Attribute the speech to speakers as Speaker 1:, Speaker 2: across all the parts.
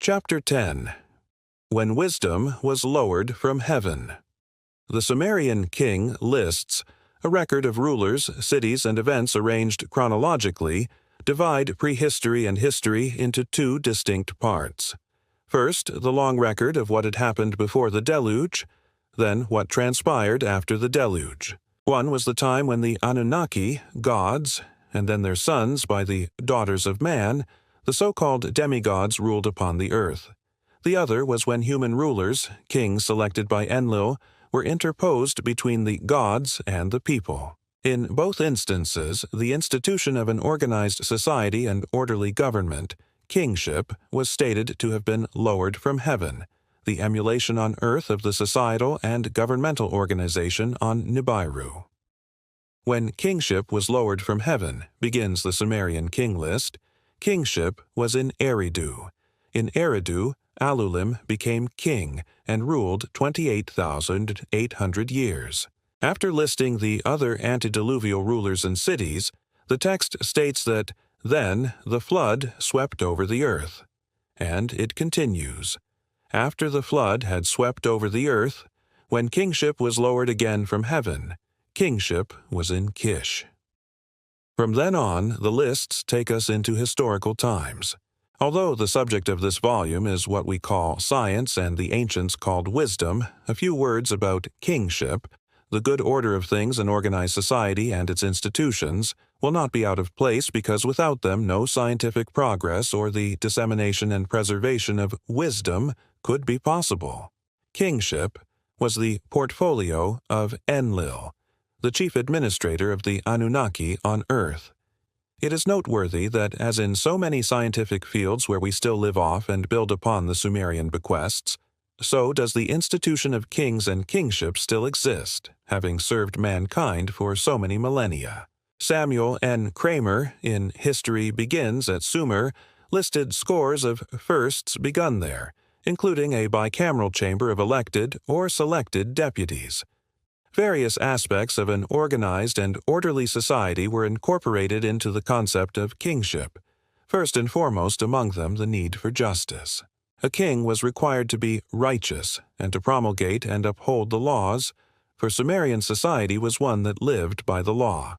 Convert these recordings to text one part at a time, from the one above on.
Speaker 1: Chapter 10. When Wisdom was Lowered from Heaven. The Sumerian king lists, a record of rulers, cities, and events arranged chronologically, divide prehistory and history into two distinct parts. First, the long record of what had happened before the deluge, then what transpired after the deluge. One was the time when the Anunnaki, gods, and then their sons by the daughters of man, the so-called demigods, ruled upon the earth. The other was when human rulers, kings selected by Enlil, were interposed between the gods and the people. In both instances, the institution of an organized society and orderly government, kingship, was stated to have been lowered from heaven, the emulation on earth of the societal and governmental organization on Nibiru. When kingship was lowered from heaven, begins the Sumerian king list, kingship was in Eridu. In Eridu, Alulim became king and ruled 28,800 years. After listing the other antediluvial rulers and cities, the text states that, "Then the flood swept over the earth." And it continues, "After the flood had swept over the earth, when kingship was lowered again from heaven, kingship was in Kish." From then on, the lists take us into historical times. Although the subject of this volume is what we call science and the ancients called wisdom, a few words about kingship, the good order of things in organized society and its institutions, will not be out of place because without them no scientific progress or the dissemination and preservation of wisdom could be possible. Kingship was the portfolio of Enlil, the chief administrator of the Anunnaki on Earth. It is noteworthy that, as in so many scientific fields where we still live off and build upon the Sumerian bequests, so does the institution of kings and kingship still exist, having served mankind for so many millennia. Samuel N. Kramer, in History Begins at Sumer, listed scores of firsts begun there, including a bicameral chamber of elected or selected deputies. Various aspects of an organized and orderly society were incorporated into the concept of kingship, first and foremost among them the need for justice. A king was required to be righteous and to promulgate and uphold the laws, for Sumerian society was one that lived by the law.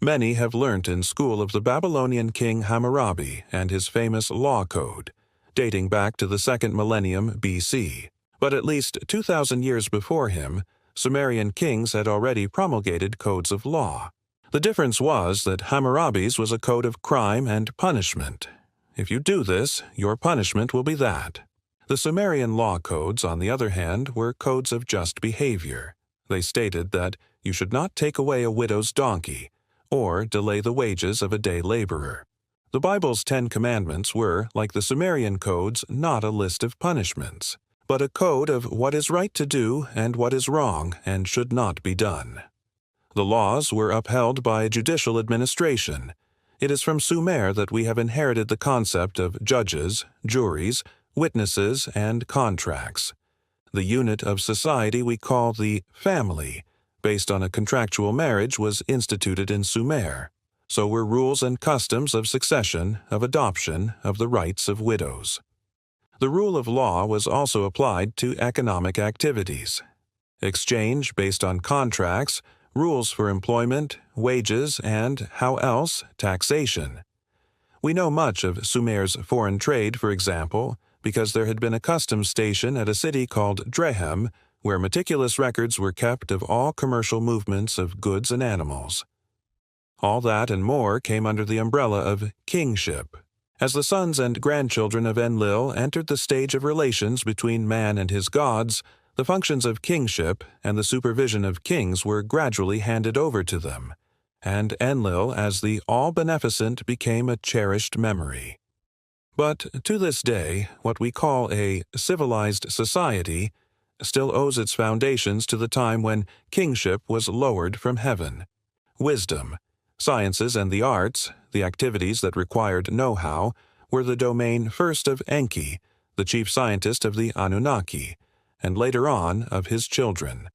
Speaker 1: Many have learnt in school of the Babylonian king Hammurabi and his famous law code, dating back to the second millennium BC. But at least 2,000 years before him, Sumerian kings had already promulgated codes of law. The difference was that Hammurabi's was a code of crime and punishment. If you do this, your punishment will be that. The Sumerian law codes, on the other hand, were codes of just behavior. They stated that you should not take away a widow's donkey, or delay the wages of a day laborer. The Bible's 10 Commandments were, like the Sumerian codes, not a list of punishments, but a code of what is right to do and what is wrong and should not be done. The laws were upheld by judicial administration. It is from Sumer that we have inherited the concept of judges, juries, witnesses, and contracts. The unit of society we call the family, based on a contractual marriage, was instituted in Sumer. So were rules and customs of succession, of adoption, of the rights of widows. The rule of law was also applied to economic activities. Exchange based on contracts, rules for employment, wages, and, how else, taxation. We know much of Sumer's foreign trade, for example, because there had been a customs station at a city called Drehem, where meticulous records were kept of all commercial movements of goods and animals. All that and more came under the umbrella of kingship. As the sons and grandchildren of Enlil entered the stage of relations between man and his gods, the functions of kingship and the supervision of kings were gradually handed over to them, and Enlil as the all-beneficent became a cherished memory. But to this day, what we call a civilized society still owes its foundations to the time when kingship was lowered from heaven. Wisdom, sciences and the arts, the activities that required know-how, were the domain first of Enki, the chief scientist of the Anunnaki, and later on of his children.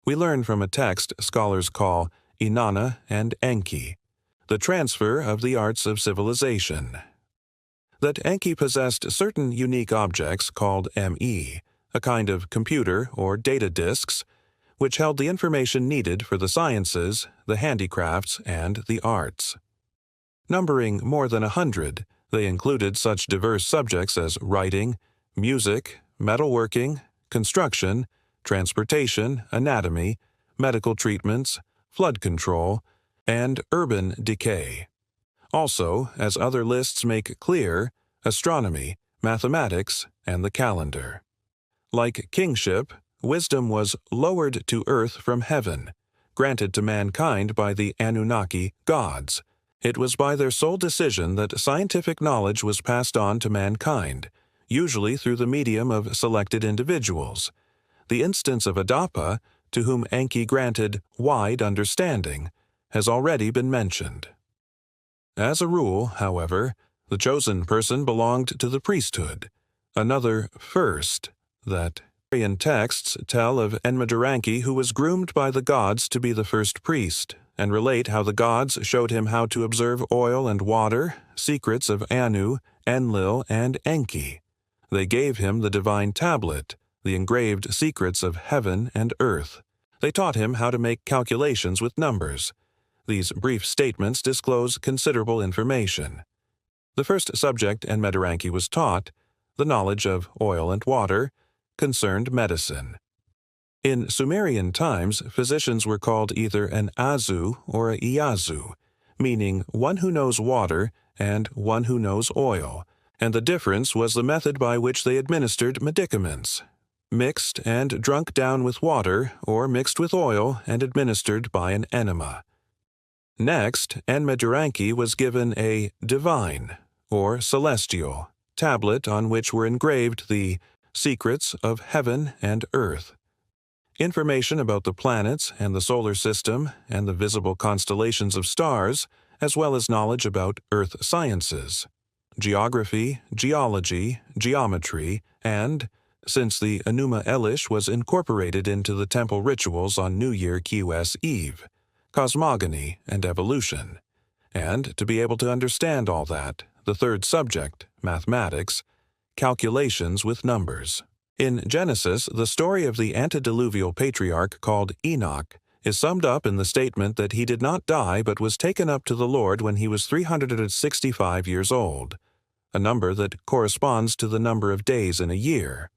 Speaker 1: We learn from a text scholars call Inanna and Enki, the transfer of the arts of civilization. that Enki possessed certain unique objects called ME, a kind of computer or data disks, which held the information needed for the sciences, the handicrafts, and the arts. Numbering more than 100, they included such diverse subjects as writing, music, metalworking, construction, transportation, anatomy, medical treatments, flood control, and urban decay. Also, as other lists make clear, astronomy, mathematics, and the calendar. Like kingship, wisdom was lowered to earth from heaven, granted to mankind by the Anunnaki gods. It was by their sole decision that scientific knowledge was passed on to mankind, usually through the medium of selected individuals. The instance of Adapa, to whom Enki granted wide understanding, has already been mentioned. As a rule, however, the chosen person belonged to the priesthood, another first that Sumerian texts tell of Enmeduranki, who was groomed by the gods to be the first priest, and relate how the gods showed him how to observe oil and water, secrets of Anu, Enlil, and Enki. They gave him the divine tablet, the engraved secrets of heaven and earth. They taught him how to make calculations with numbers. These brief statements disclose considerable information. The first subject Enmeduranki was taught, the knowledge of oil and water, concerned medicine. In Sumerian times, physicians were called either an Azu or a Iazu, meaning one who knows water and one who knows oil, and the difference was the method by which they administered medicaments, mixed and drunk down with water or mixed with oil and administered by an enema. Next, Enmeduranki was given a divine, or celestial, tablet on which were engraved the secrets of heaven and earth. Information about the planets and the solar system and the visible constellations of stars, as well as knowledge about earth sciences, geography, geology, geometry, and, since the Enuma Elish was incorporated into the temple rituals on New Year QS Eve, cosmogony and evolution. And to be able to understand all that, the third subject, mathematics, calculations with numbers. In Genesis, the story of the antediluvial patriarch called Enoch is summed up in the statement that he did not die but was taken up to the Lord when he was 365 years old, a number that corresponds to the number of days in a year.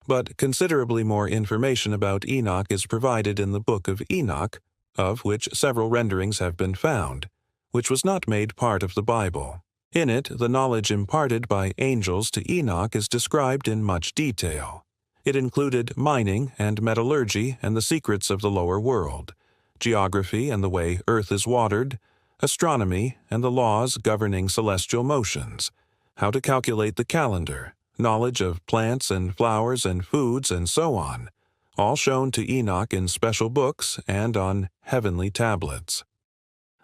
Speaker 1: But considerably more information about Enoch is provided in the Book of Enoch, of which several renderings have been found, which was not made part of the Bible. In it, the knowledge imparted by angels to Enoch is described in much detail. It included mining and metallurgy and the secrets of the lower world, geography and the way earth is watered, astronomy and the laws governing celestial motions, how to calculate the calendar, knowledge of plants and flowers and foods and so on, all shown to Enoch in special books and on heavenly tablets.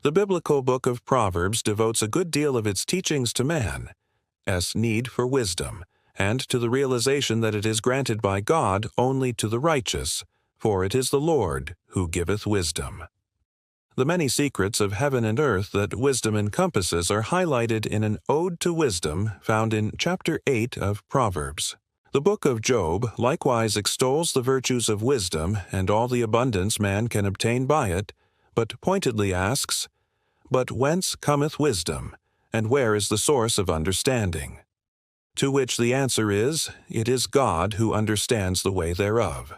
Speaker 1: The biblical book of Proverbs devotes a good deal of its teachings to man's need for wisdom, and to the realization that it is granted by God only to the righteous, for it is the Lord who giveth wisdom. The many secrets of heaven and earth that wisdom encompasses are highlighted in an Ode to Wisdom found in chapter 8 of Proverbs. The book of Job likewise extols the virtues of wisdom and all the abundance man can obtain by it, but pointedly asks, "But whence cometh wisdom, and where is the source of understanding?" To which the answer is, it is God who understands the way thereof.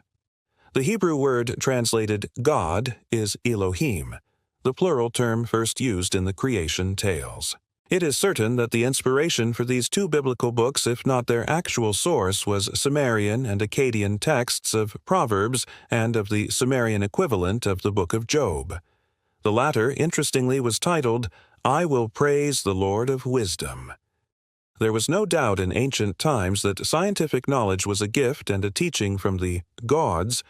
Speaker 1: The Hebrew word translated God is Elohim, the plural term first used in the creation tales. It is certain that the inspiration for these two biblical books, if not their actual source, was Sumerian and Akkadian texts of Proverbs and of the Sumerian equivalent of the book of Job. The latter, interestingly, was titled, "I Will Praise the Lord of Wisdom." There was no doubt in ancient times that scientific knowledge was a gift and a teaching from the gods,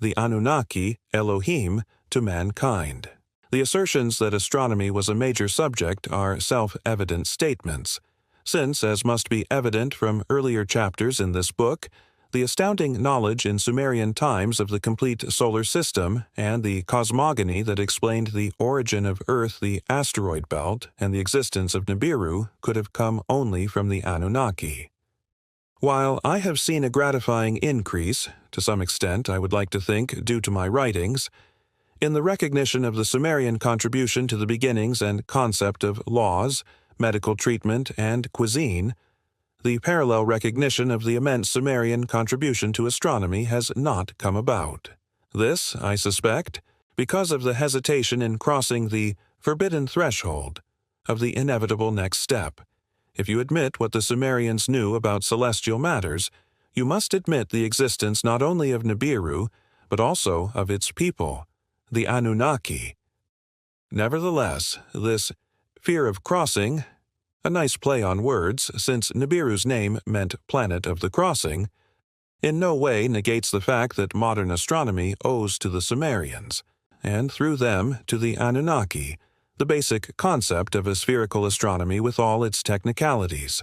Speaker 1: the Anunnaki, Elohim, to mankind. The assertions that astronomy was a major subject are self-evident statements, since, as must be evident from earlier chapters in this book, The astounding knowledge in Sumerian times of the complete solar system and the cosmogony that explained the origin of Earth, the asteroid belt, and the existence of Nibiru could have come only from the Anunnaki. While I have seen a gratifying increase, to some extent I would like to think due to my writings, in the recognition of the Sumerian contribution to the beginnings and concept of laws, medical treatment, and cuisine, the parallel recognition of the immense Sumerian contribution to astronomy has not come about. This, I suspect, because of the hesitation in crossing the forbidden threshold of the inevitable next step. If you admit what the Sumerians knew about celestial matters, you must admit the existence not only of Nibiru, but also of its people, the Anunnaki. Nevertheless, this fear of crossing, a nice play on words since Nibiru's name meant planet of the crossing, in no way negates the fact that modern astronomy owes to the Sumerians, and through them to the Anunnaki, the basic concept of a spherical astronomy with all its technicalities.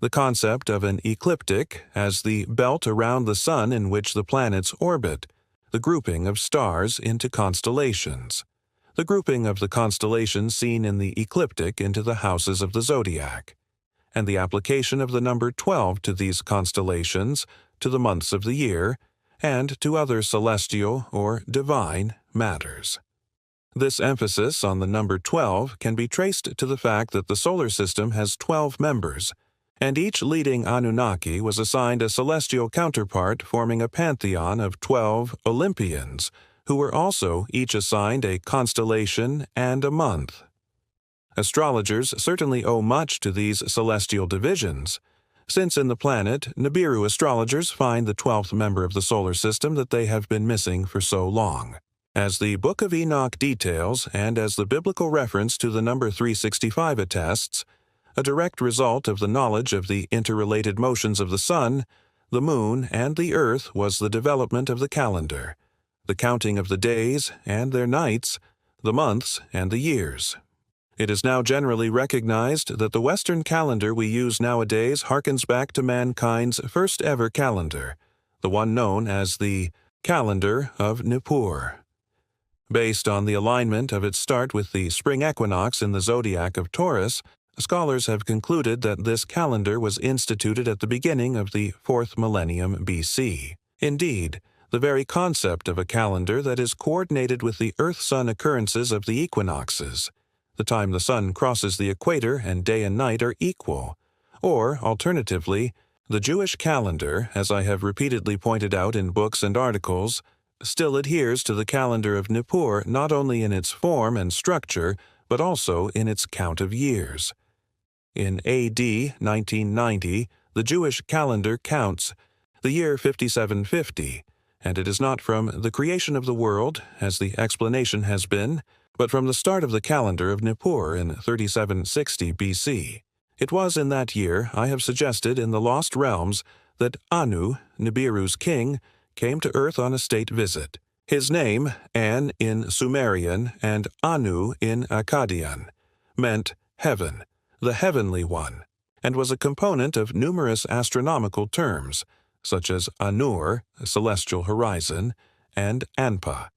Speaker 1: The concept of an ecliptic as the belt around the sun in which the planets orbit, the grouping of stars into constellations, the grouping of the constellations seen in the ecliptic into the houses of the zodiac, and the application of the number 12 to these constellations, to the months of the year, and to other celestial or divine matters. This emphasis on the number 12 can be traced to the fact that the solar system has 12 members, and each leading Anunnaki was assigned a celestial counterpart forming a pantheon of 12 Olympians, who were also each assigned a constellation and a month. Astrologers certainly owe much to these celestial divisions, since in the planet Nibiru astrologers find the 12th member of the solar system that they have been missing for so long. As the Book of Enoch details, and as the biblical reference to the number 365 attests, a direct result of the knowledge of the interrelated motions of the sun, the moon, and the earth was the development of the calendar, the counting of the days and their nights, the months and the years. It is now generally recognized that the Western calendar we use nowadays harkens back to mankind's first ever calendar, the one known as the calendar of Nippur. Based on the alignment of its start with the spring equinox in the zodiac of Taurus, scholars have concluded that this calendar was instituted at the beginning of the 4th millennium BC. Indeed, the very concept of a calendar that is coordinated with the Earth-Sun occurrences of the equinoxes, the time the sun crosses the equator and day and night are equal, or, alternatively, the Jewish calendar, as I have repeatedly pointed out in books and articles, still adheres to the calendar of Nippur not only in its form and structure, but also in its count of years. In A.D. 1990, the Jewish calendar counts the year 5750, and it is not from the creation of the world, as the explanation has been, but from the start of the calendar of Nippur in 3760 BC. It was in that year, I have suggested in the Lost Realms, that Anu, Nibiru's king, came to Earth on a state visit. His name, An in Sumerian and Anu in Akkadian, meant heaven, the heavenly one, and was a component of numerous astronomical terms, such as Anur, celestial horizon, and Anpa,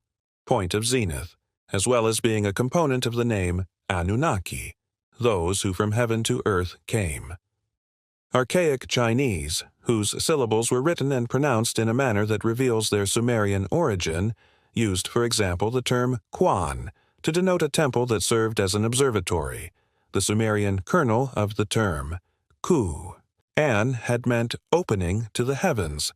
Speaker 1: point of zenith, as well as being a component of the name Anunnaki, those who from heaven to earth came. Archaic Chinese, whose syllables were written and pronounced in a manner that reveals their Sumerian origin, used, for example, the term Quan to denote a temple that served as an observatory, the Sumerian kernel of the term Ku. An had meant opening to the heavens.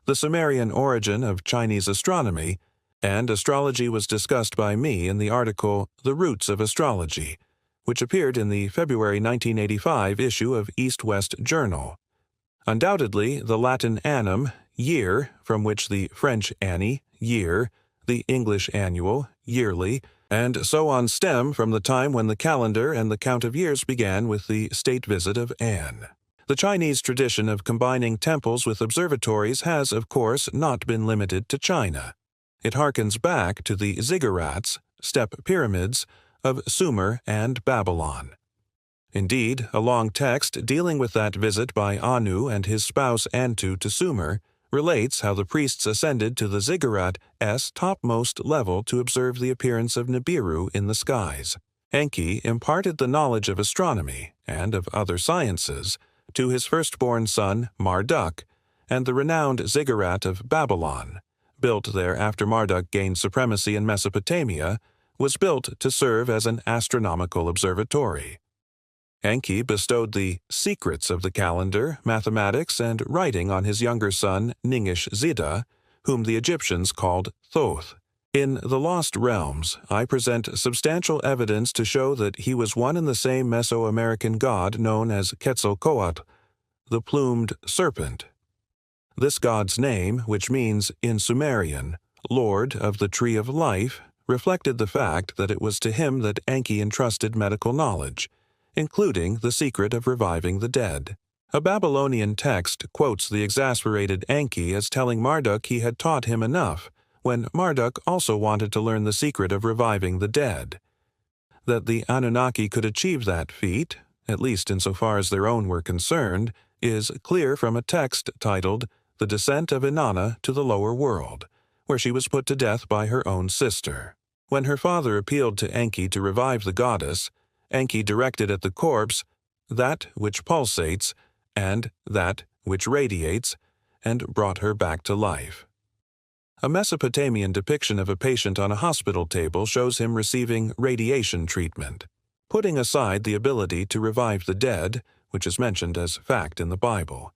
Speaker 1: The Sumerian origin of Chinese astronomy, and astrology was discussed by me in the article The Roots of Astrology, which appeared in the February 1985 issue of East-West Journal. Undoubtedly, the Latin annum, year, from which the French anni, year, the English annual, yearly, and so on stem from the time when the calendar and the count of years began with the state visit of An. The Chinese tradition of combining temples with observatories has, of course, not been limited to China. It harkens back to the ziggurats, step pyramids, of Sumer and Babylon. Indeed, a long text dealing with that visit by Anu and his spouse Antu to Sumer, relates how the priests ascended to the ziggurat's topmost level to observe the appearance of Nibiru in the skies. Enki imparted the knowledge of astronomy and of other sciences to his firstborn son Marduk, and the renowned ziggurat of Babylon, built there after Marduk gained supremacy in Mesopotamia, was built to serve as an astronomical observatory. Enki bestowed the secrets of the calendar, mathematics, and writing on his younger son Ningish-Zida, whom the Egyptians called Thoth. In The Lost Realms, I present substantial evidence to show that he was one and the same Mesoamerican god known as Quetzalcoatl, the plumed serpent. This god's name, which means, in Sumerian, Lord of the Tree of Life, reflected the fact that it was to him that Enki entrusted medical knowledge, including the secret of reviving the dead. A Babylonian text quotes the exasperated Enki as telling Marduk he had taught him enough, when Marduk also wanted to learn the secret of reviving the dead. That the Anunnaki could achieve that feat, at least insofar as their own were concerned, is clear from a text titled The Descent of Inanna to the Lower World, where she was put to death by her own sister. When her father appealed to Enki to revive the goddess, Enki directed at the corpse that which pulsates and that which radiates, and brought her back to life. A Mesopotamian depiction of a patient on a hospital table shows him receiving radiation treatment. Putting aside the ability to revive the dead, which is mentioned as fact in the Bible,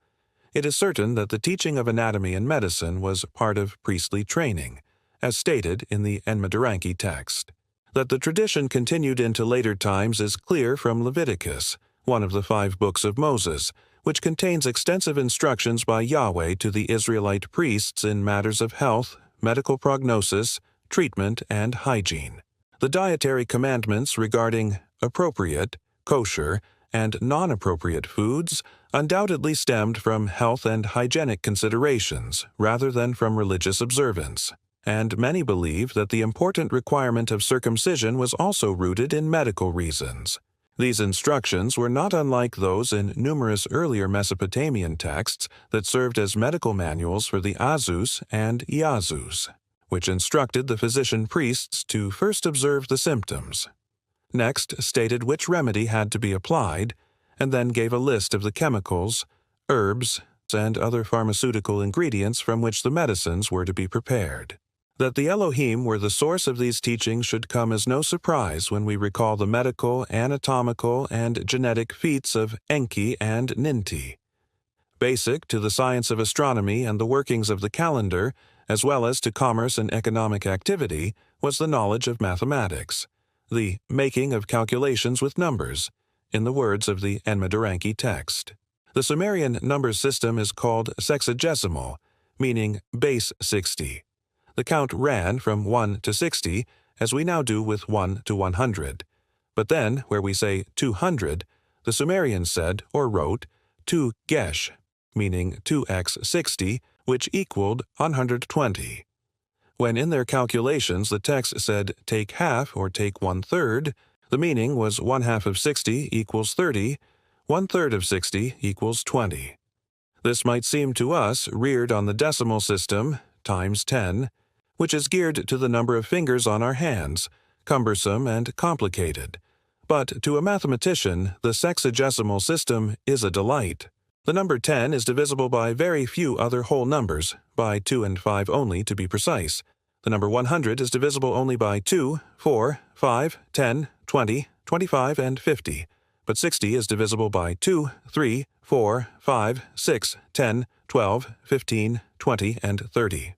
Speaker 1: it is certain that the teaching of anatomy and medicine was part of priestly training, as stated in the Enmeduranki text. That the tradition continued into later times is clear from Leviticus, one of the 5 books of Moses, which contains extensive instructions by Yahweh to the Israelite priests in matters of health, medical prognosis, treatment, and hygiene. The dietary commandments regarding appropriate, kosher, and non-appropriate foods undoubtedly stemmed from health and hygienic considerations rather than from religious observance, and many believe that the important requirement of circumcision was also rooted in medical reasons. These instructions were not unlike those in numerous earlier Mesopotamian texts that served as medical manuals for the Azus and Iazus, which instructed the physician-priests to first observe the symptoms, next stated which remedy had to be applied, and then gave a list of the chemicals, herbs, and other pharmaceutical ingredients from which the medicines were to be prepared. That the Elohim were the source of these teachings should come as no surprise when we recall the medical, anatomical, and genetic feats of Enki and Ninti. Basic to the science of astronomy and the workings of the calendar, as well as to commerce and economic activity, was the knowledge of mathematics, the making of calculations with numbers, in the words of the Enmeduranki text. The Sumerian number system is called sexagesimal, meaning base 60. The count ran from 1 to 60, as we now do with 1 to 100. But then, where we say 200, the Sumerians said or wrote 2 gesh, meaning 2x 60, which equaled 120. When in their calculations the text said take half or take 1/3, the meaning was 1/2 of 60 equals 30, 1/3 of 60 equals 20. This might seem to us reared on the decimal system, times 10, which is geared to the number of fingers on our hands, cumbersome and complicated. But to a mathematician, the sexagesimal system is a delight. The number 10 is divisible by very few other whole numbers, by 2 and 5 only to be precise. The number 100 is divisible only by 2, 4, 5, 10, 20, 25, and 50. But 60 is divisible by 2, 3, 4, 5, 6, 10, 12, 15, 20, and 30.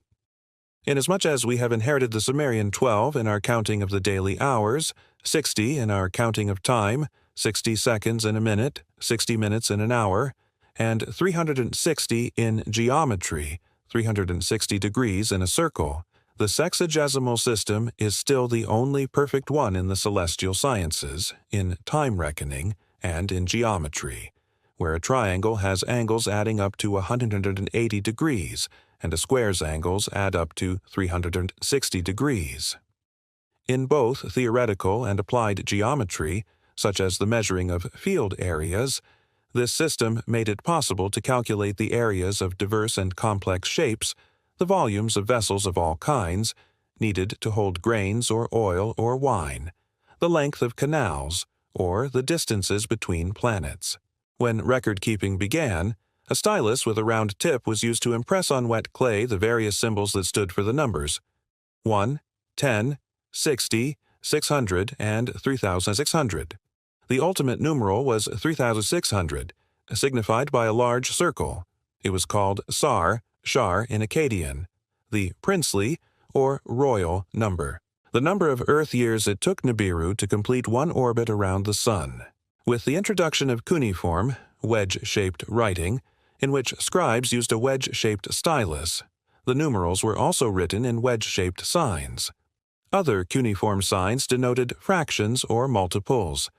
Speaker 1: Inasmuch as we have inherited the Sumerian 12 in our counting of the daily hours, 60 in our counting of time, 60 seconds in a minute, 60 minutes in an hour, and 360 in geometry, 360 degrees in a circle, the sexagesimal system is still the only perfect one in the celestial sciences, in time reckoning, and in geometry, where a triangle has angles adding up to 180 degrees, and a square's angles add up to 360 degrees. In both theoretical and applied geometry, such as the measuring of field areas, This system made it possible to calculate the areas of diverse and complex shapes, the volumes of vessels of all kinds, needed to hold grains or oil or wine, the length of canals, or the distances between planets. When record-keeping began, a stylus with a round tip was used to impress on wet clay the various symbols that stood for the numbers 1, 10, 60, 600, and 3600. The ultimate numeral was 3600, signified by a large circle. It was called Sar, Shar in Akkadian, the princely or royal number. The number of Earth years it took Nibiru to complete one orbit around the Sun. With the introduction of cuneiform, wedge-shaped writing, in which scribes used a wedge-shaped stylus, the numerals were also written in wedge-shaped signs. Other cuneiform signs denoted fractions or multiples,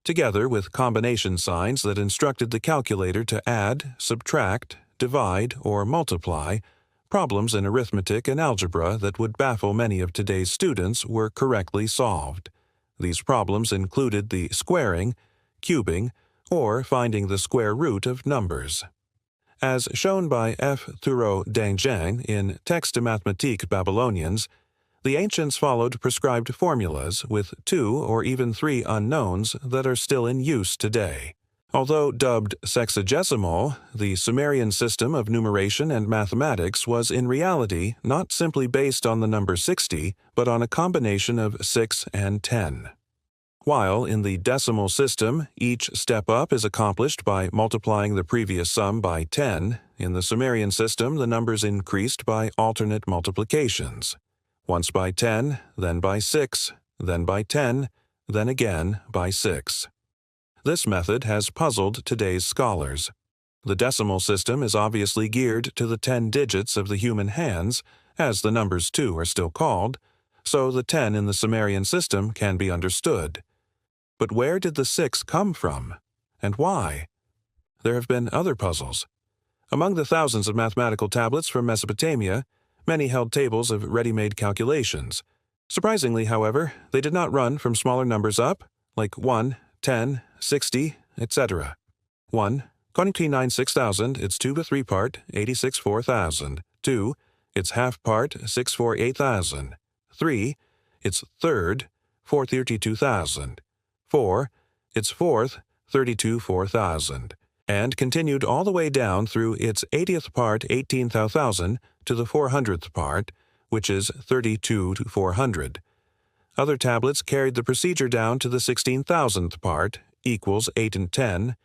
Speaker 1: together with combination signs that instructed the calculator to add, subtract, divide, or multiply. Problems in arithmetic and algebra that would baffle many of today's students were correctly solved. These problems included the squaring, cubing, or finding the square root of numbers. As shown by F. Thoreau d'Anjou in Textes mathématiques Babylonians, the ancients followed prescribed formulas with 2 or even 3 unknowns that are still in use today. Although dubbed sexagesimal, the Sumerian system of numeration and mathematics was in reality not simply based on the number 60, but on a combination of 6 and 10. While in the decimal system, each step up is accomplished by multiplying the previous sum by 10, in the Sumerian system the numbers increased by alternate multiplications. Once by 10, then by 6, then by 10, then again by 6. This method has puzzled today's scholars. The decimal system is obviously geared to the 10 digits of the human hands, as the numbers 2 are still called, so the 10 in the Sumerian system can be understood. But where did the 6 come from, and why? There have been other puzzles. Among the thousands of mathematical tablets from Mesopotamia, many held tables of ready-made calculations. Surprisingly, however, they did not run from smaller numbers up, like 1, 10, 60, etc. 1. Koniki 6000, its 2 to 3 part, 86 4000. 2. Its half part, 64 8000. 3. Its third, 432,000. 4. Its fourth, 32 4000. And continued all the way down through its 80th part, 18,000, to the 400th part, which is 32 to 400. Other tablets carried the procedure down to the 16,000th part, equals 8 and 10,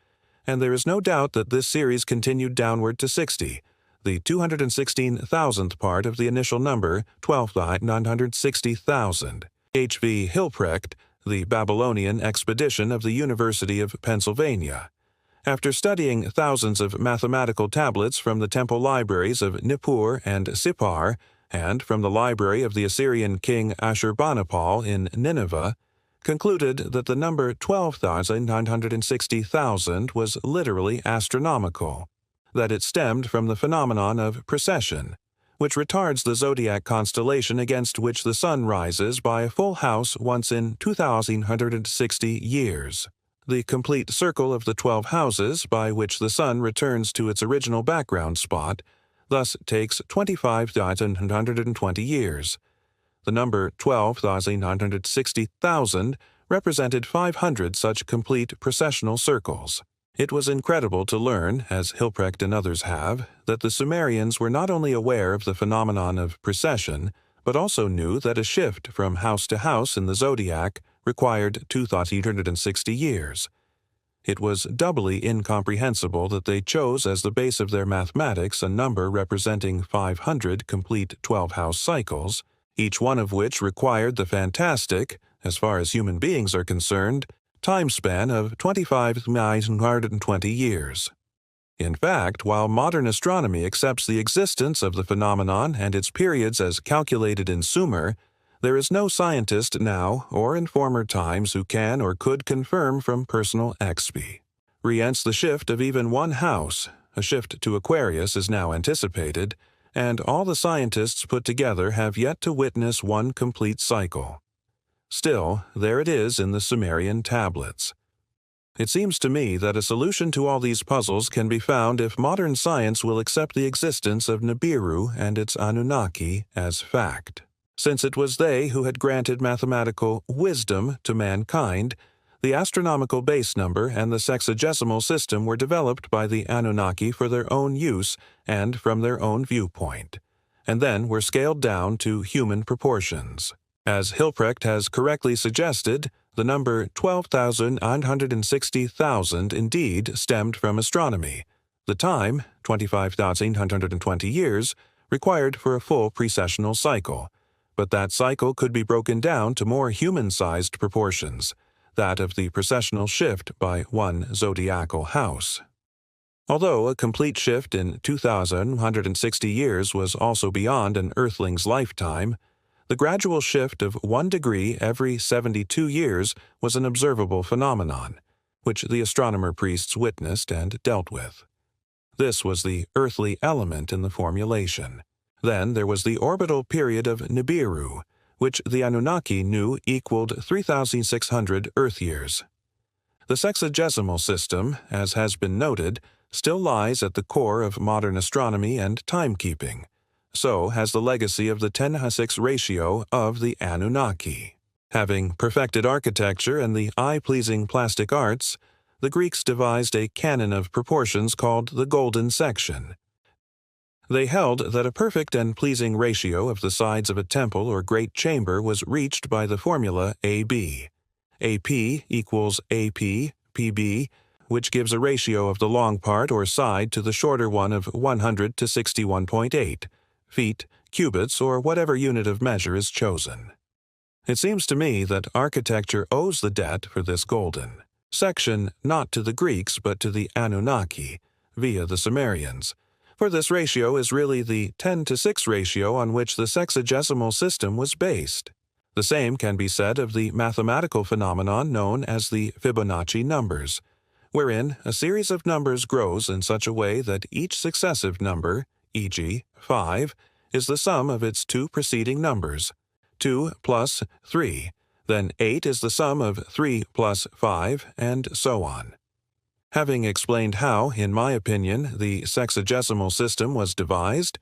Speaker 1: and there is no doubt that this series continued downward to 60, the 216,000th part of the initial number, 12,960,000. H.V. Hilprecht, the Babylonian expedition of the University of Pennsylvania. After studying thousands of mathematical tablets from the temple libraries of Nippur and Sippar, and from the library of the Assyrian king Ashurbanipal in Nineveh, concluded that the number 12,960,000 was literally astronomical, that it stemmed from the phenomenon of precession, which retards the zodiac constellation against which the sun rises by a full house once in 2,160 years. The complete circle of the 12 houses by which the sun returns to its original background spot thus takes 25,120 years. The number 12,960,000 represented 500 such complete precessional circles. It was incredible to learn, as Hilprecht and others have, that the Sumerians were not only aware of the phenomenon of precession, but also knew that a shift from house to house in the zodiac required 2,860 years. It was doubly incomprehensible that they chose as the base of their mathematics a number representing 500 complete 12-house cycles, each one of which required the fantastic, as far as human beings are concerned, time span of 25,920 years. In fact, while modern astronomy accepts the existence of the phenomenon and its periods as calculated in Sumer, there is no scientist now or in former times who can or could confirm from personal exp. Hence the shift of even one house, a shift to Aquarius, is now anticipated, and all the scientists put together have yet to witness one complete cycle. Still, there it is in the Sumerian tablets. It seems to me that a solution to all these puzzles can be found if modern science will accept the existence of Nibiru and its Anunnaki as fact. Since it was they who had granted mathematical wisdom to mankind, the astronomical base number and the sexagesimal system were developed by the Anunnaki for their own use and from their own viewpoint, and then were scaled down to human proportions. As Hilprecht has correctly suggested, the number 12,960,000 indeed stemmed from astronomy, the time, 25,820 years, required for a full precessional cycle, but that cycle could be broken down to more human-sized proportions, that of the precessional shift by one zodiacal house. Although a complete shift in 2,160 years was also beyond an Earthling's lifetime, the gradual shift of 1 degree every 72 years was an observable phenomenon, which the astronomer priests witnessed and dealt with. This was the earthly element in the formulation. Then there was the orbital period of Nibiru, which the Anunnaki knew equaled 3,600 Earth years. The sexagesimal system, as has been noted, still lies at the core of modern astronomy and timekeeping. So has the legacy of the 10:6 ratio of the Anunnaki. Having perfected architecture and the eye-pleasing plastic arts, the Greeks devised a canon of proportions called the golden section. They held that a perfect and pleasing ratio of the sides of a temple or great chamber was reached by the formula AB. AP equals AP, PB, which gives a ratio of the long part or side to the shorter one of 100 to 61.8, feet, cubits, or whatever unit of measure is chosen. It seems to me that architecture owes the debt for this golden section not to the Greeks but to the Anunnaki, via the Sumerians, for this ratio is really the 10:6 ratio on which the sexagesimal system was based. The same can be said of the mathematical phenomenon known as the Fibonacci numbers, wherein a series of numbers grows in such a way that each successive number, e.g., 5, is the sum of its two preceding numbers, 2 plus 3, then 8 is the sum of 3 plus 5, and so on. Having explained how, in my opinion, the sexagesimal system was devised,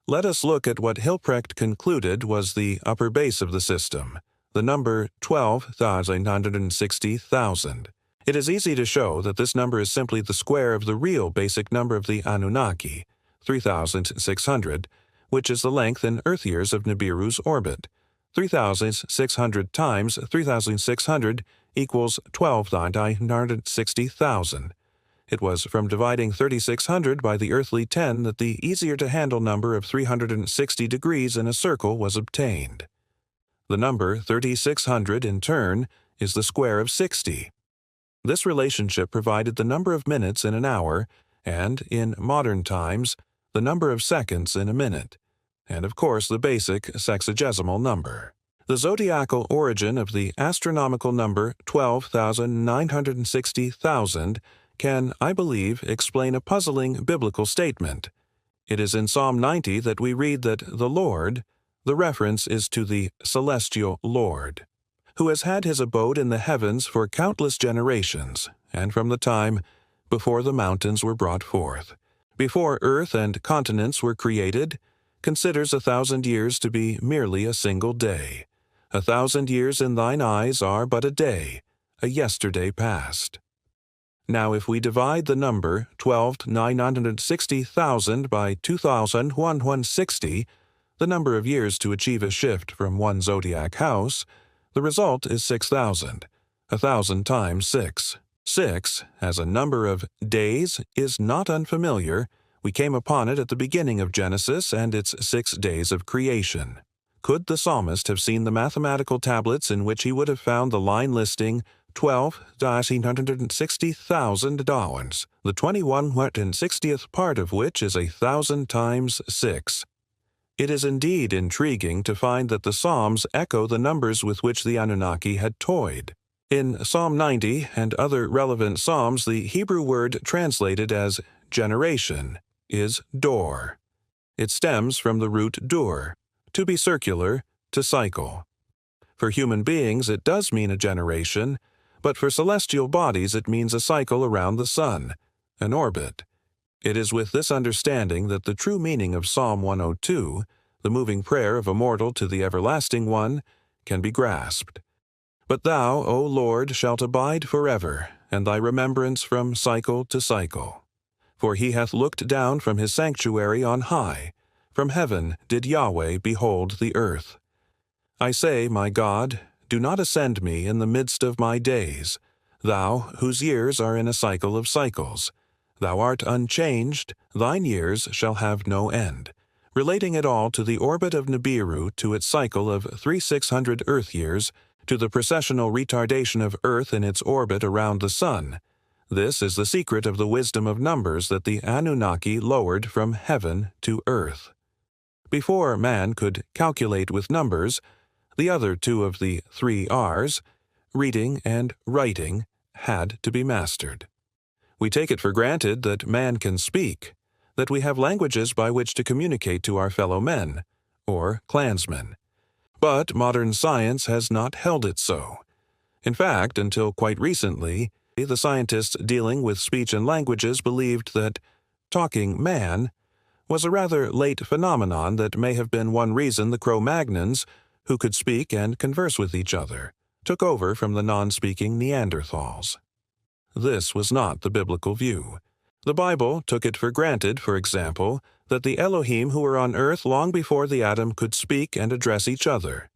Speaker 1: let us look at what Hilprecht concluded was the upper base of the system, the number 12,960,000. It is easy to show that this number is simply the square of the real basic number of the Anunnaki, 3,600, which is the length in Earth years of Nibiru's orbit. 3,600 times 3,600 equals 12,960,000. It was from dividing 3,600 by the earthly 10 that the easier-to-handle number of 360 degrees in a circle was obtained. The number 3,600, in turn, is the square of 60. This relationship provided the number of minutes in an hour and, in modern times, the number of seconds in a minute, and of course the basic sexagesimal number. The zodiacal origin of the astronomical number 12,960,000 can, I believe, explain a puzzling biblical statement. It is in Psalm 90 that we read that the Lord, the reference is to the celestial Lord, who has had his abode in the heavens for countless generations, and from the time before the mountains were brought forth, before earth and continents were created, considers 1,000 years to be merely a single day. 1,000 years in thine eyes are but a day, a yesterday past. Now if we divide the number 12,960,000 by 2,160, the number of years to achieve a shift from one zodiac house, the result is 6,000, 1,000 times 6. 6, as a number of days, is not unfamiliar. We came upon it at the beginning of Genesis and its 6 days of creation. Could the psalmist have seen the mathematical tablets in which he would have found the line listing 12,860,000 dawns, the 2160th part of which is 1,000 times 6? It is indeed intriguing to find that the Psalms echo the numbers with which the Anunnaki had toyed. In Psalm 90 and other relevant Psalms, the Hebrew word translated as generation is dor. It stems from the root dur, to be circular, to cycle. For human beings, it does mean a generation, but for celestial bodies it means a cycle around the sun, an orbit. It is with this understanding that the true meaning of Psalm 102, the moving prayer of a mortal to the Everlasting One, can be grasped. But thou, O Lord, shalt abide forever, and thy remembrance from cycle to cycle. For he hath looked down from his sanctuary on high, from heaven did Yahweh behold the earth. I say, my God, do not ascend me in the midst of my days, thou, whose years are in a cycle of cycles. Thou art unchanged, thine years shall have no end, relating it all to the orbit of Nibiru, to its cycle of 3600 Earth years, to the precessional retardation of Earth in its orbit around the sun. This is the secret of the wisdom of numbers that the Anunnaki lowered from heaven to earth. Before man could calculate with numbers, the other two of the 3 R's, reading and writing, had to be mastered. We take it for granted that man can speak, that we have languages by which to communicate to our fellow men, or clansmen. But modern science has not held it so. In fact, until quite recently, the scientists dealing with speech and languages believed that talking man was a rather late phenomenon that may have been one reason the Cro-Magnons, who could speak and converse with each other, took over from the non-speaking Neanderthals. This was not the biblical view. The Bible took it for granted, for example, that the Elohim who were on earth long before the Adam could speak and address each other.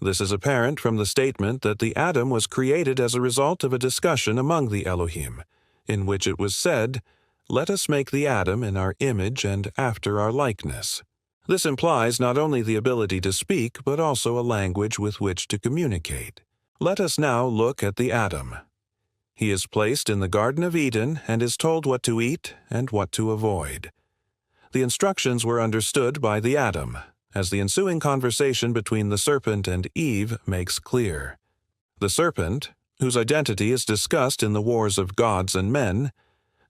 Speaker 1: This is apparent from the statement that the Adam was created as a result of a discussion among the Elohim, in which it was said, "Let us make the Adam in our image and after our likeness." This implies not only the ability to speak, but also a language with which to communicate. Let us now look at the Adam. He is placed in the Garden of Eden and is told what to eat and what to avoid. The instructions were understood by the Adam, as the ensuing conversation between the serpent and Eve makes clear. The serpent, whose identity is discussed in the Wars of Gods and Men,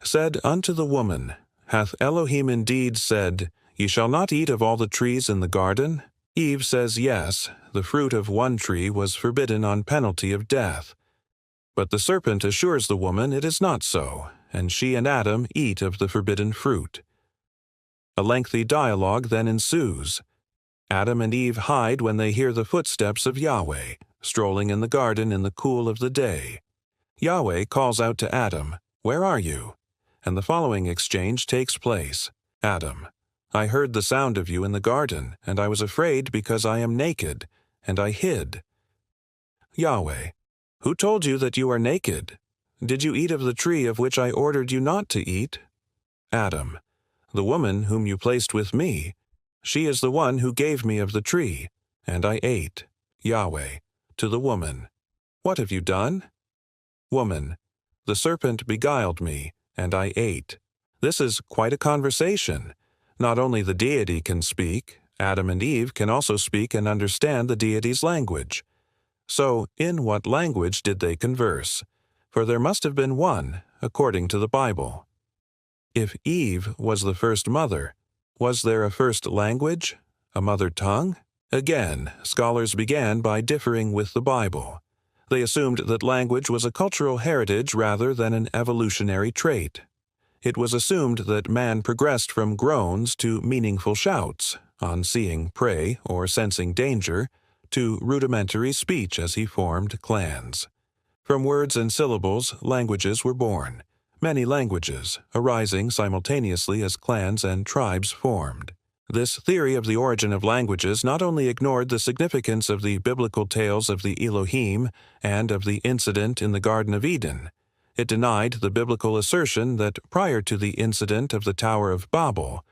Speaker 1: said unto the woman, Hath Elohim indeed said, Ye shall not eat of all the trees in the garden? Eve says yes, the fruit of one tree was forbidden on penalty of death. But the serpent assures the woman it is not so, and she and Adam eat of the forbidden fruit. A lengthy dialogue then ensues. Adam and Eve hide when they hear the footsteps of Yahweh, strolling in the garden in the cool of the day. Yahweh calls out to Adam, Where are you? And the following exchange takes place. Adam, I heard the sound of you in the garden, and I was afraid because I am naked, and I hid. Yahweh, who told you that you are naked? Did you eat of the tree of which I ordered you not to eat? Adam, the woman whom you placed with me, she is the one who gave me of the tree, and I ate. Yahweh, to the woman, What have you done? Woman, the serpent beguiled me, and I ate. This is quite a conversation. Not only the deity can speak, Adam and Eve can also speak and understand the deity's language. So, in what language did they converse? For there must have been one, according to the Bible. If Eve was the first mother, was there a first language, a mother tongue? Again, scholars began by differing with the Bible. They assumed that language was a cultural heritage rather than an evolutionary trait. It was assumed that man progressed from groans to meaningful shouts, on seeing prey or sensing danger, to rudimentary speech as he formed clans. From words and syllables, languages were born, many languages, arising simultaneously as clans and tribes formed. This theory of the origin of languages not only ignored the significance of the biblical tales of the Elohim and of the incident in the Garden of Eden, it denied the biblical assertion that prior to the incident of the Tower of Babel,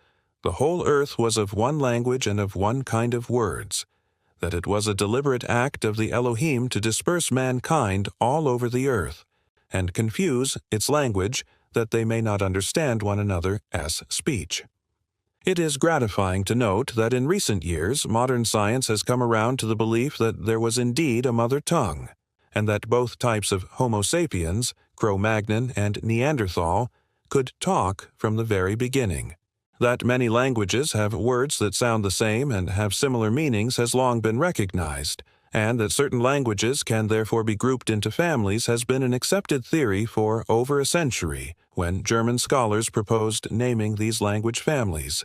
Speaker 1: the whole earth was of one language and of one kind of words, that it was a deliberate act of the Elohim to disperse mankind all over the earth, and confuse its language that they may not understand one another as speech. It is gratifying to note that in recent years modern science has come around to the belief that there was indeed a mother tongue, and that both types of Homo sapiens, Cro-Magnon and Neanderthal, could talk from the very beginning. That many languages have words that sound the same and have similar meanings has long been recognized, and that certain languages can therefore be grouped into families has been an accepted theory for over a century, when German scholars proposed naming these language families: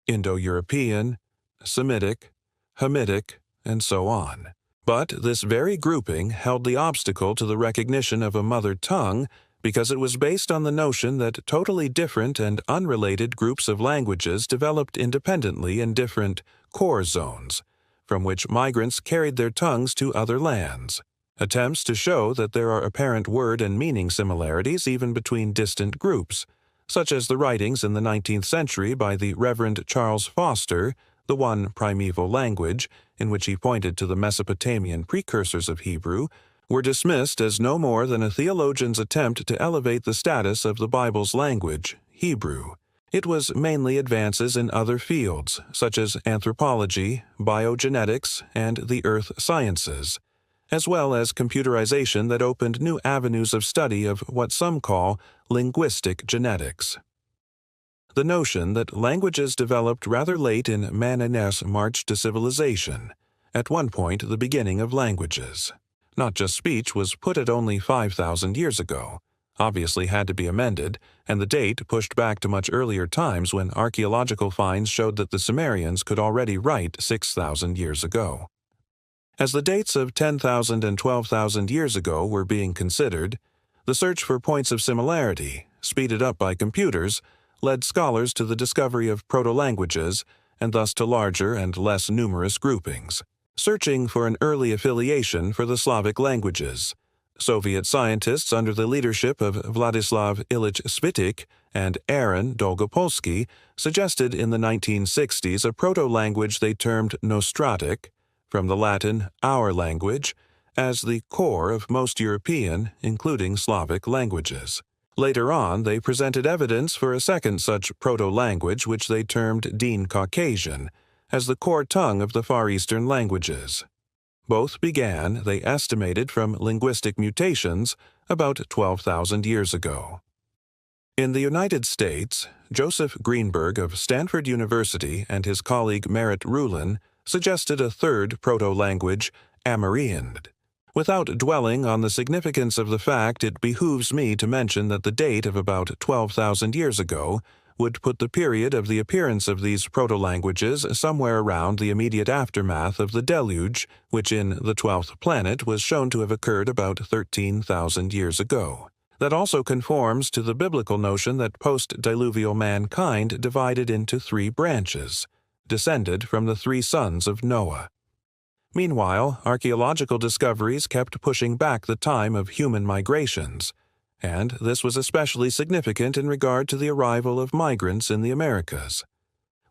Speaker 1: Indo-European, Semitic, Hamitic, and so on. But this very grouping held the obstacle to the recognition of a mother tongue because it was based on the notion that totally different and unrelated groups of languages developed independently in different core zones, from which migrants carried their tongues to other lands. Attempts to show that there are apparent word and meaning similarities even between distant groups, such as the writings in the 19th century by the Reverend Charles Foster, The One Primeval Language, in which he pointed to the Mesopotamian precursors of Hebrew, were dismissed as no more than a theologian's attempt to elevate the status of the Bible's language, Hebrew. It was mainly advances in other fields, such as anthropology, biogenetics, and the earth sciences, as well as computerization that opened new avenues of study of what some call linguistic genetics. The notion that languages developed rather late in man and S march to civilization, at one point the beginning of languages. Not just speech was put at only 5,000 years ago, obviously had to be amended, and the date pushed back to much earlier times when archaeological finds showed that the Sumerians could already write 6,000 years ago. As the dates of 10,000 and 12,000 years ago were being considered, the search for points of similarity, speeded up by computers, led scholars to the discovery of proto-languages and thus to larger and less numerous groupings. Searching for an early affiliation for the Slavic languages, Soviet scientists under the leadership of Vladislav Ilyich Svitek and Aaron Dolgopolsky suggested in the 1960s a proto-language they termed Nostratic, from the Latin our language, as the core of most European, including Slavic languages. Later on, they presented evidence for a second such proto-language which they termed Dene-Caucasian, as the core tongue of the Far Eastern languages. Both began, they estimated, from linguistic mutations about 12,000 years ago. In the United States, Joseph Greenberg of Stanford University and his colleague Merritt Rulin suggested a third proto-language, Amerindian. Without dwelling on the significance of the fact, it behooves me to mention that the date of about 12,000 years ago would put the period of the appearance of these proto-languages somewhere around the immediate aftermath of the deluge, which in the 12th planet was shown to have occurred about 13,000 years ago. That also conforms to the biblical notion that post-diluvial mankind divided into three branches, descended from the three sons of Noah. Meanwhile, archaeological discoveries kept pushing back the time of human migrations, and this was especially significant in regard to the arrival of migrants in the Americas.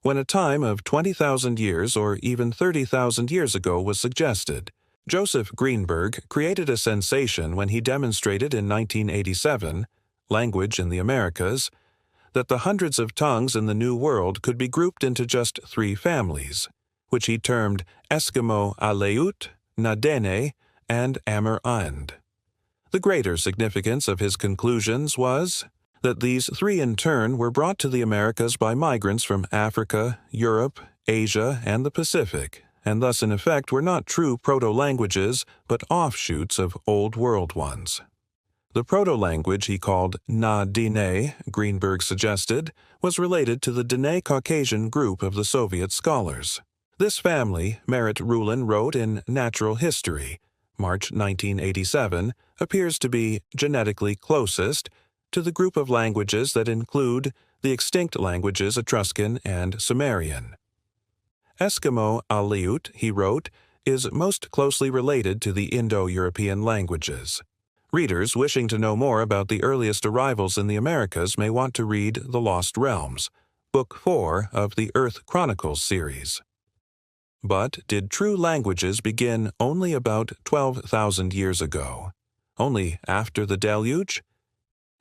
Speaker 1: When a time of 20,000 years or even 30,000 years ago was suggested, Joseph Greenberg created a sensation when he demonstrated in 1987, Language in the Americas, that the hundreds of tongues in the New World could be grouped into just three families, which he termed Eskimo Aleut, Nadene, and Amerindian. The greater significance of his conclusions was that these three in turn were brought to the Americas by migrants from Africa, Europe, Asia, and the Pacific, and thus in effect were not true proto-languages but offshoots of Old World ones. The proto-language he called Na-Dene, Greenberg suggested, was related to the Dene-Caucasian group of the Soviet scholars. This family, Merritt Rulin wrote in Natural History, March 1987, appears to be genetically closest to the group of languages that include the extinct languages Etruscan and Sumerian. Eskimo Aleut, he wrote, is most closely related to the Indo-European languages. Readers wishing to know more about the earliest arrivals in the Americas may want to read The Lost Realms, Book 4 of the Earth Chronicles series. But did true languages begin only about 12,000 years ago? Only after the deluge?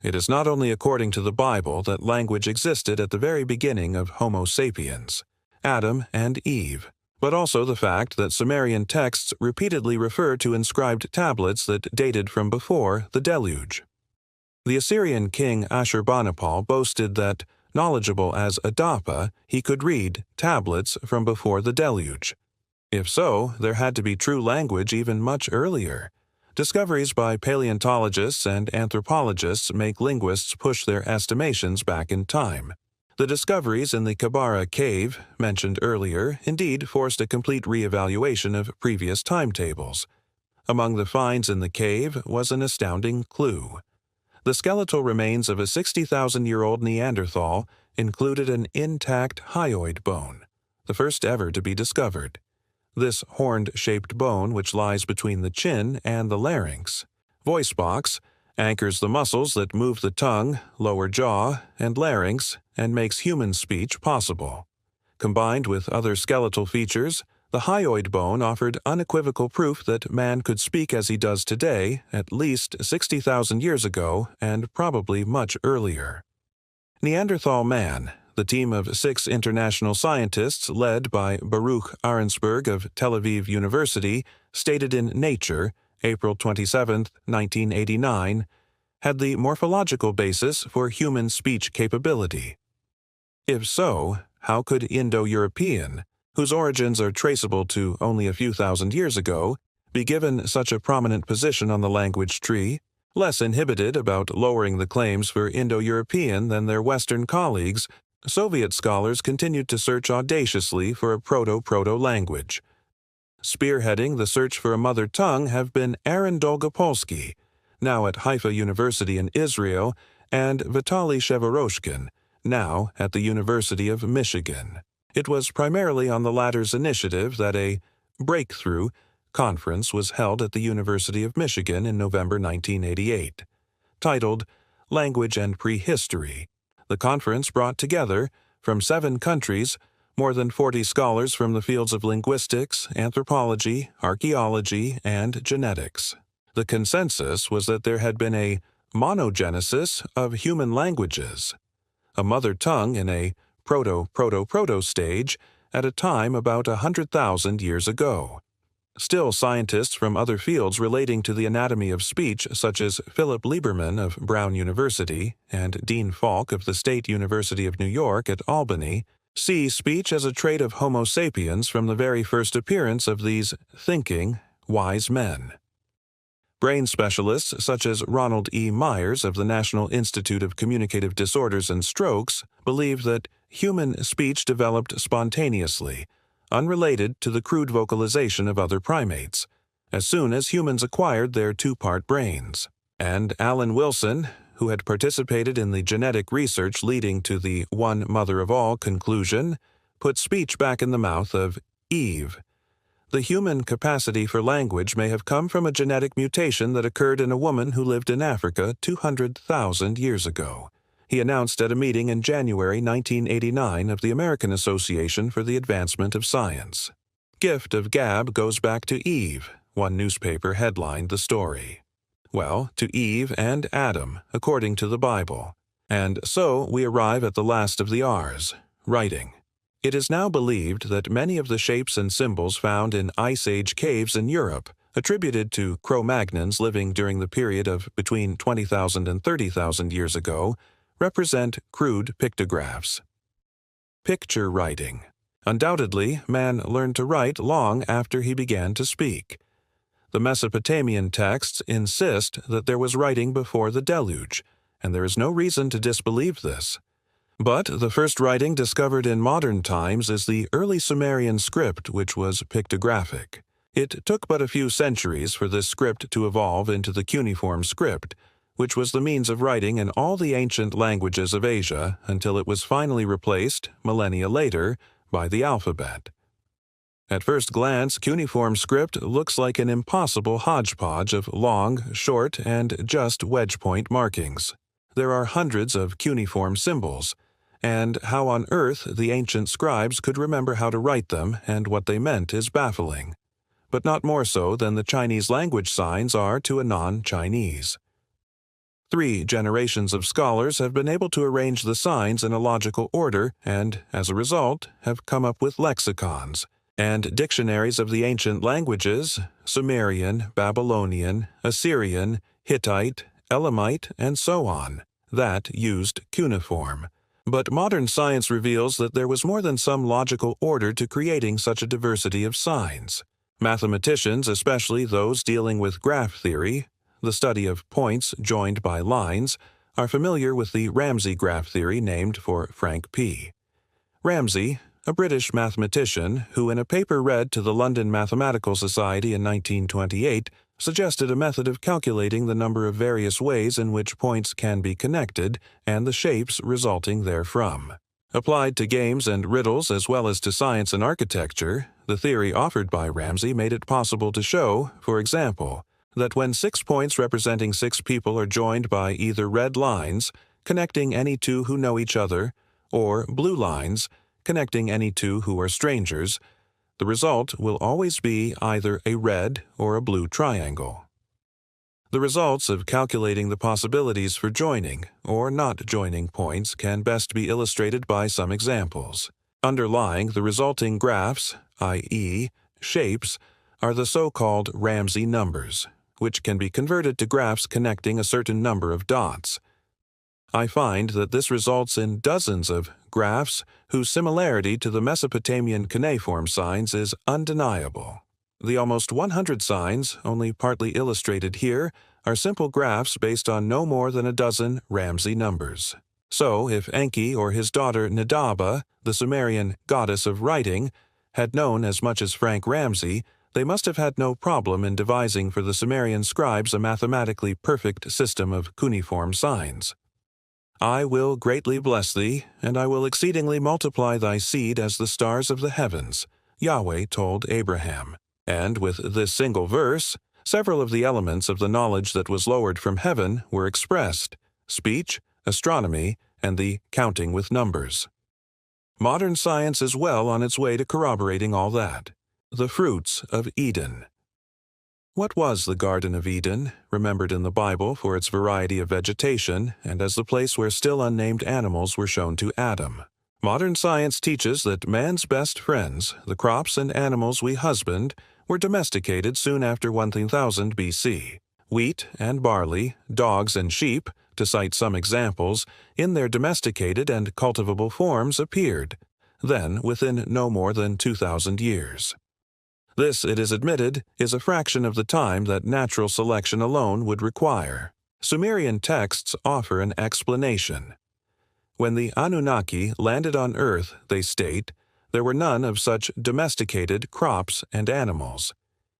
Speaker 1: It is not only according to the Bible that language existed at the very beginning of Homo sapiens, Adam and Eve, but also the fact that Sumerian texts repeatedly refer to inscribed tablets that dated from before the deluge. The Assyrian king Ashurbanipal boasted that, knowledgeable as Adapa, he could read tablets from before the deluge. If so, there had to be true language even much earlier. Discoveries by paleontologists and anthropologists make linguists push their estimations back in time. The discoveries in the Kabara cave, mentioned earlier, indeed forced a complete re-evaluation of previous timetables. Among the finds in the cave was an astounding clue. The skeletal remains of a 60,000-year-old Neanderthal included an intact hyoid bone, the first ever to be discovered. This horned-shaped bone, which lies between the chin and the larynx, voice box, anchors the muscles that move the tongue, lower jaw, and larynx, and makes human speech possible. Combined with other skeletal features, the hyoid bone offered unequivocal proof that man could speak as he does today at least 60,000 years ago and probably much earlier. Neanderthal man, the team of 6 international scientists led by Baruch Arensberg of Tel Aviv University, stated in Nature, April 27, 1989, had the morphological basis for human speech capability. If so, how could Indo-European, whose origins are traceable to only a few thousand years ago, be given such a prominent position on the language tree, less inhibited about lowering the claims for Indo-European than their Western colleagues? Soviet scholars continued to search audaciously for a proto-proto language. Spearheading the search for a mother tongue have been Aaron Dolgopolsky, now at Haifa University in Israel, and Vitaly Sheveroshkin, now at the University of Michigan. It was primarily on the latter's initiative that a breakthrough conference was held at the University of Michigan in November 1988, titled Language and Prehistory. The conference brought together, from 7 countries, more than 40 scholars from the fields of linguistics, anthropology, archaeology, and genetics. The consensus was that there had been a monogenesis of human languages, a mother tongue in a proto-proto-proto stage at a time about 100,000 years ago. Still, scientists from other fields relating to the anatomy of speech, such as Philip Lieberman of Brown University and Dean Falk of the State University of New York at Albany, see speech as a trait of Homo sapiens from the very first appearance of these thinking, wise men. Brain specialists such as Ronald E. Myers of the National Institute of Communicative Disorders and Strokes believe that human speech developed spontaneously, unrelated to the crude vocalization of other primates, as soon as humans acquired their 2-part brains. And Alan Wilson, who had participated in the genetic research leading to the one mother of all conclusion, put speech back in the mouth of Eve. The human capacity for language may have come from a genetic mutation that occurred in a woman who lived in Africa 200,000 years ago, he announced at a meeting in January 1989 of the American Association for the Advancement of Science. Gift of Gab goes back to Eve, one newspaper headlined the story. Well, to Eve and Adam, according to the Bible. And so we arrive at the last of the R's, writing. It is now believed that many of the shapes and symbols found in Ice Age caves in Europe, attributed to Cro-Magnons living during the period of between 20,000 and 30,000 years ago, represent crude pictographs. Picture writing. Undoubtedly, man learned to write long after he began to speak. The Mesopotamian texts insist that there was writing before the deluge, and there is no reason to disbelieve this. But the first writing discovered in modern times is the early Sumerian script, which was pictographic. It took but a few centuries for this script to evolve into the cuneiform script, which was the means of writing in all the ancient languages of Asia until it was finally replaced, millennia later, by the alphabet. At first glance, cuneiform script looks like an impossible hodgepodge of long, short, and just wedge point markings. There are hundreds of cuneiform symbols, and how on earth the ancient scribes could remember how to write them and what they meant is baffling, but not more so than the Chinese language signs are to a non-Chinese. 3 generations of scholars have been able to arrange the signs in a logical order and, as a result, have come up with lexicons and dictionaries of the ancient languages, Sumerian, Babylonian, Assyrian, Hittite, Elamite, and so on, that used cuneiform, But modern science reveals that there was more than some logical order to creating such a diversity of signs. Mathematicians, especially those dealing with graph theory, the study of points joined by lines, are familiar with the Ramsey graph theory named for Frank P. Ramsey, a British mathematician who in a paper read to the London Mathematical Society in 1928 suggested a method of calculating the number of various ways in which points can be connected and the shapes resulting therefrom. Applied to games and riddles as well as to science and architecture, the theory offered by Ramsey made it possible to show, for example, that when 6 points representing 6 people are joined by either red lines, connecting any two who know each other, or blue lines, connecting any two who are strangers, the result will always be either a red or a blue triangle. The results of calculating the possibilities for joining or not joining points can best be illustrated by some examples. Underlying the resulting graphs, i.e., shapes, are the so-called Ramsey numbers, which can be converted to graphs connecting a certain number of dots. I find that this results in dozens of graphs whose similarity to the Mesopotamian cuneiform signs is undeniable. The almost 100 signs, only partly illustrated here, are simple graphs based on no more than a dozen Ramsey numbers. So, if Enki or his daughter Nadaba, the Sumerian goddess of writing, had known as much as Frank Ramsey, they must have had no problem in devising for the Sumerian scribes a mathematically perfect system of cuneiform signs. I will greatly bless thee, and I will exceedingly multiply thy seed as the stars of the heavens, Yahweh told Abraham. And with this single verse, several of the elements of the knowledge that was lowered from heaven were expressed: speech, astronomy, and the counting with numbers. Modern science is well on its way to corroborating all that. The fruits of Eden. What was the Garden of Eden, remembered in the Bible for its variety of vegetation and as the place where still unnamed animals were shown to Adam? Modern science teaches that man's best friends, the crops and animals we husband, were domesticated soon after 1000 BC. Wheat and barley, dogs and sheep, to cite some examples, in their domesticated and cultivable forms appeared, then within no more than 2000 years. This, it is admitted, is a fraction of the time that natural selection alone would require. Sumerian texts offer an explanation. When the Anunnaki landed on Earth, they state, there were none of such domesticated crops and animals.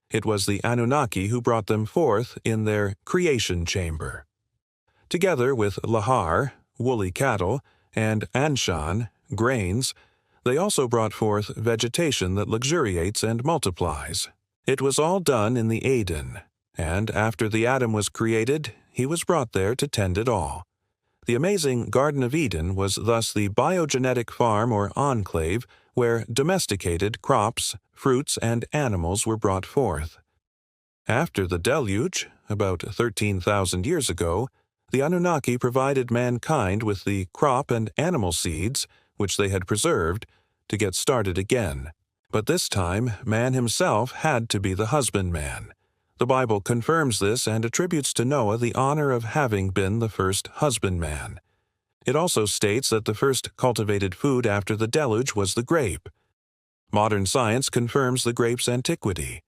Speaker 1: It was the Anunnaki who brought them forth in their creation chamber. Together with lahar, woolly cattle, and anshan, grains, they also brought forth vegetation that luxuriates and multiplies. It was all done in the Eden, and after the Adam was created, he was brought there to tend it all. The amazing Garden of Eden was thus the biogenetic farm or enclave where domesticated crops, fruits, and animals were brought forth. After the deluge, about 13,000 years ago, the Anunnaki provided mankind with the crop and animal seeds, which they had preserved, to get started again. But this time, man himself had to be the husbandman. The Bible confirms this and attributes to Noah the honor of having been the first husbandman. It also states that the first cultivated food after the deluge was the grape. Modern science confirms the grape's antiquity.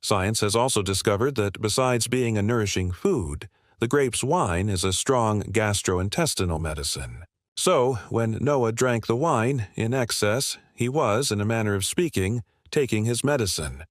Speaker 1: Science has also discovered that besides being a nourishing food, the grape's wine is a strong gastrointestinal medicine. So, when Noah drank the wine in excess, he was, in a manner of speaking, taking his medicine.